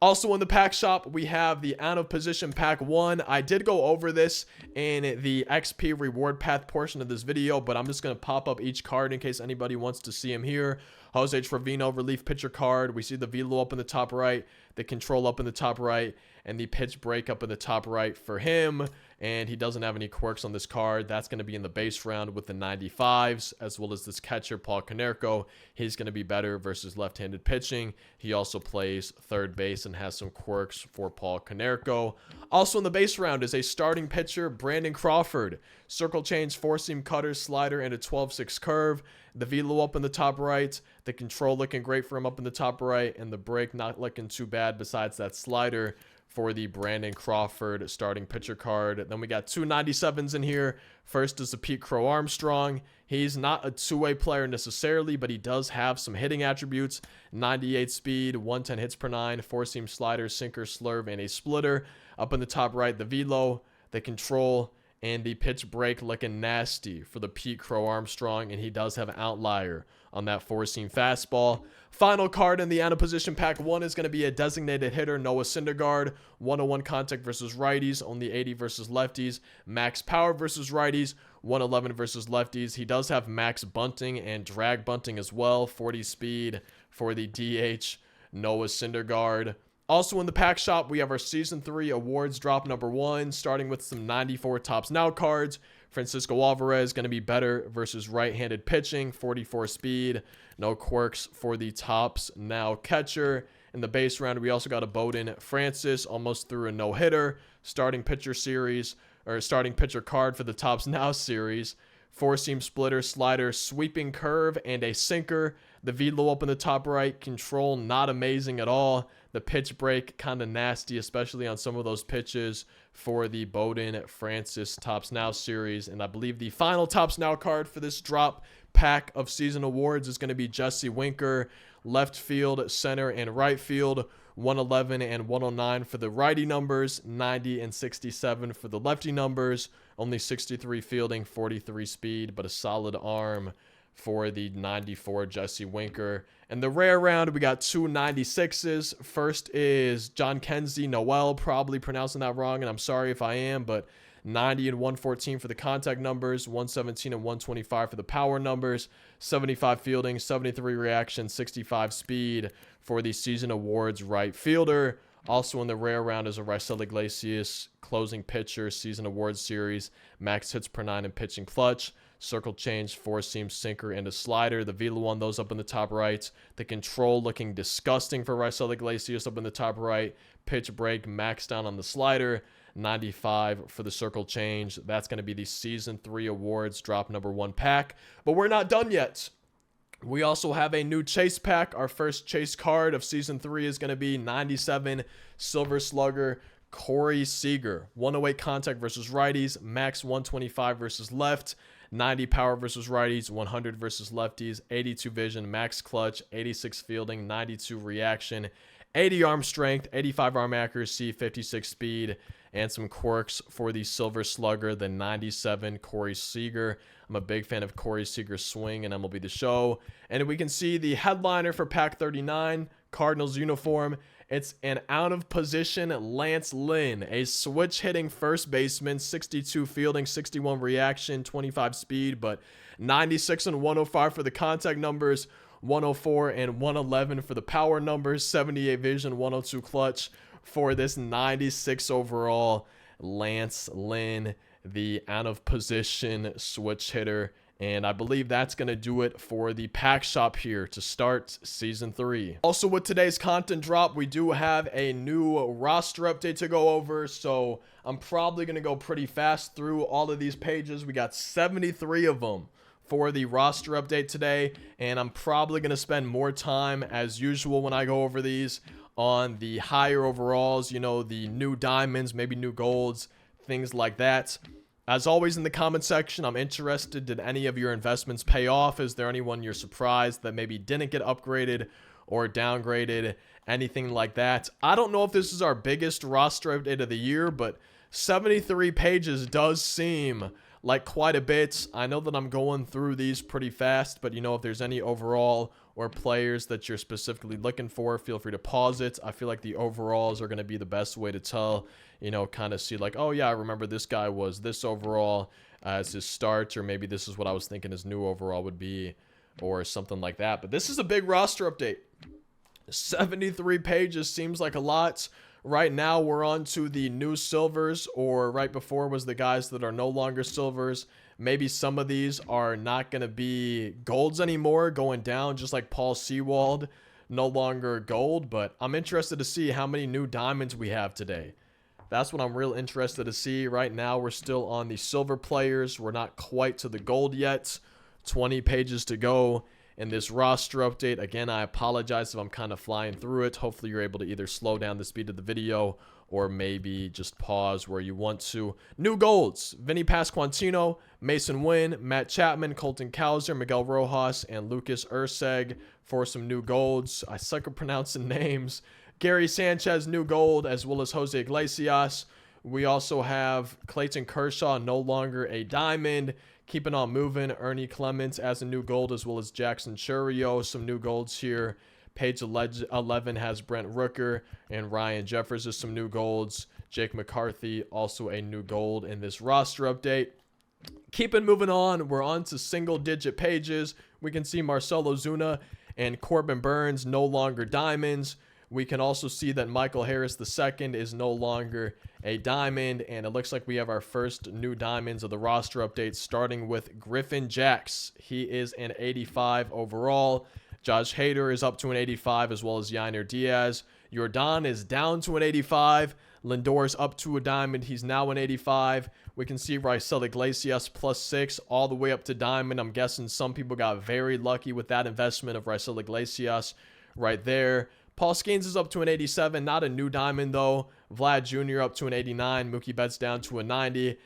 Also in the pack shop, we have the out of position pack 1. I did go over this in the XP reward path portion of this video, but I'm just going to pop up each card in case anybody wants to see him here. Jose Trevino relief pitcher card. We see the velo up in the top right, the control up in the top right, and the pitch break up in the top right for him. And he doesn't have any quirks on this card. That's going to be in the base round with the 95s, as well as this catcher, Paul Konerko. He's going to be better versus left-handed pitching. He also plays third base and has some quirks for Paul Konerko. Also in the base round is a starting pitcher, Brandon Crawford. Circle change, four-seam cutter, slider, and a 12-6 curve. The velo up in the top right. The control looking great for him up in the top right. And the break not looking too bad besides that slider for the Brandon Crawford starting pitcher card. Then we got 2 97s in here. First is the Pete Crow Armstrong. He's not a two-way player necessarily, but he does have some hitting attributes. 98 speed, 110 hits per 9, four-seam slider, sinker, slurve, and a splitter. Up in the top right, the velo, the control, and the pitch break looking nasty for the Pete Crow Armstrong, and he does have an outlier on that four-seam fastball. Final card in the out of position pack 1 is going to be a designated hitter, Noah Syndergaard. 101 contact versus righties, only 80 versus lefties. Max power versus righties, 111 versus lefties. He does have max bunting and drag bunting as well. 40 speed for the DH, Noah Syndergaard. Also in the pack shop, we have our Season 3 Awards drop number 1, starting with some 94 Tops Now cards. Francisco Alvarez going to be better versus right-handed pitching, 44 speed. No quirks for the Tops Now catcher. In the base round, we also got a Bowden Francis, almost through a no-hitter. Starting pitcher series, or starting pitcher card for the Tops Now series. Four-seam splitter, slider, sweeping curve, and a sinker. The velo up in the top right, control not amazing at all. The pitch break kind of nasty, especially on some of those pitches for the Bowden Francis Tops Now series. And I believe the final Tops Now card for this drop pack of season awards is going to be Jesse Winker, left field, center, and right field. 111 and 109 for the righty numbers, 90 and 67 for the lefty numbers. Only 63 fielding, 43 speed, but a solid arm for the 94 Jesse Winker. And the rare round, we got 2 96s. First is John Kenzie Noel, probably pronouncing that wrong, and I'm sorry if I am, but 90 and 114 for the contact numbers, 117 and 125 for the power numbers, 75 fielding, 73 reaction, 65 speed for the season awards right fielder. Also in the rare round is a Raisel Iglesias closing pitcher season awards series, max hits per 9 and pitching clutch. Circle change, four-seam sinker, and a slider. The velo on those up in the top right. The control looking disgusting for Raisel Iglesias up in the top right. Pitch break, max down on the slider. 95 for the circle change. That's going to be the Season 3 Awards drop number 1 pack. But we're not done yet. We also have a new chase pack. Our first chase card of Season 3 is going to be 97 Silver Slugger Corey Seager. 108 contact versus righties. Max 125 versus left. 90 power versus righties, 100 versus lefties, 82 vision, max clutch, 86 fielding, 92 reaction, 80 arm strength, 85 arm accuracy, 56 speed, and some quirks for the Silver Slugger, the 97 Corey Seager. I'm a big fan of Corey Seager's swing and MLB The Show. And we can see the headliner for pack 39, Cardinals uniform. It's an out-of-position Lance Lynn, a switch-hitting first baseman, 62 fielding, 61 reaction, 25 speed, but 96 and 105 for the contact numbers, 104 and 111 for the power numbers, 78 vision, 102 clutch for this 96 overall Lance Lynn, the out-of-position switch hitter And I believe that's going to do it for the pack shop here to start Season 3. Also, with today's content drop, we do have a new roster update to go over. So I'm probably going to go pretty fast through all of these pages. We got 73 of them for the roster update today. And I'm probably going to spend more time, as usual, when I go over these on the higher overalls, you know, the new diamonds, maybe new golds, things like that. As always, in the comment section, I'm interested, did any of your investments pay off? Is there anyone you're surprised that maybe didn't get upgraded or downgraded? Anything like that. I don't know if this is our biggest roster update of the year, but 73 pages does seem like quite a bit. I know that I'm going through these pretty fast, but you know, if there's any overall or players that you're specifically looking for, feel free to pause it. I feel like the overalls are going to be the best way to tell, you know, kind of see like, oh yeah, I remember this guy was this overall as his start, or maybe this is what I was thinking his new overall would be, or something like that. But this is a big roster update. 73 pages seems like a lot. Right now we're on to the new silvers, or right before was the guys that are no longer silvers. Maybe some of these are not going to be golds anymore, going down, just like Paul Sewald, no longer gold. But I'm interested to see how many new diamonds we have today. That's what I'm real interested to see. Right now we're still on the silver players. We're not quite to the gold yet. 20 pages to go in this roster update. Again, I apologize if I'm kind of flying through it. Hopefully you're able to either slow down the speed of the video or maybe just pause where you want to. New golds: Vinny Pasquantino, Mason Wynn, Matt Chapman, Colton Cowser, Miguel Rojas, and Lucas Urseg for some new golds. I suck at pronouncing names. Gary Sanchez, new gold, as well as Jose Iglesias. We also have Clayton Kershaw, no longer a diamond. Keeping on moving, Ernie Clements as a new gold, as well as Jackson Churio, some new golds here. Page 11 has Brent Rooker, and Ryan Jeffers is some new golds. Jake McCarthy, also a new gold in this roster update. Keeping moving on, we're on to single-digit pages. We can see Marcelo Zuna and Corbin Burns no longer diamonds. We can also see that Michael Harris II is no longer a diamond, and it looks like we have our first new diamonds of the roster update, starting with Griffin Jax. He is an 85 overall. Josh Hader is up to an 85, as well as Yainer Diaz. Jordan is down to an 85. Lindor is up to a diamond. He's now an 85. We can see Raisel Iglesias +6 all the way up to diamond. I'm guessing some people got very lucky with that investment of Raisel Iglesias right there. Paul Skeens is up to an 87, not a new diamond though. Vlad Jr. up to an 89. Mookie Betts down to a 90.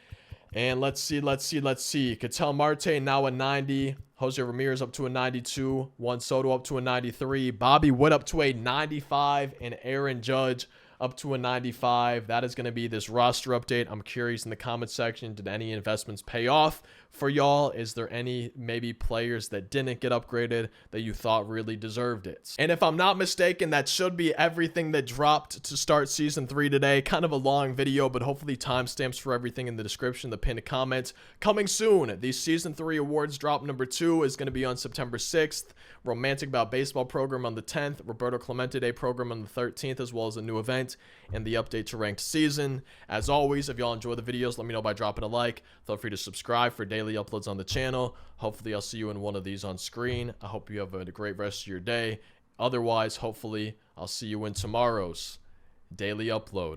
And let's see. Ketel Marte now a 90. Jose Ramirez up to a 92. Juan Soto up to a 93. Bobby Wood up to a 95. And Aaron Judge up to a 95. That is going to be this roster update. I'm curious in the comment section, did any investments pay off for y'all? Is there any maybe players that didn't get upgraded that you thought really deserved it? And if I'm not mistaken, that should be everything that dropped to start Season 3 today. Kind of a long video, but hopefully timestamps for everything in the description, the pinned comment. Coming soon, the Season 3 awards drop number 2 is going to be on September 6th. Romantic About Baseball program on the 10th. Roberto Clemente Day program on the 13th, as well as a new event and the update to ranked season. As always, if y'all enjoy the videos, let me know by dropping a like. Feel free to subscribe for daily uploads on the channel. Hopefully I'll see you in one of these on screen. I hope you have a great rest of your day. Otherwise, hopefully I'll see you in tomorrow's daily upload.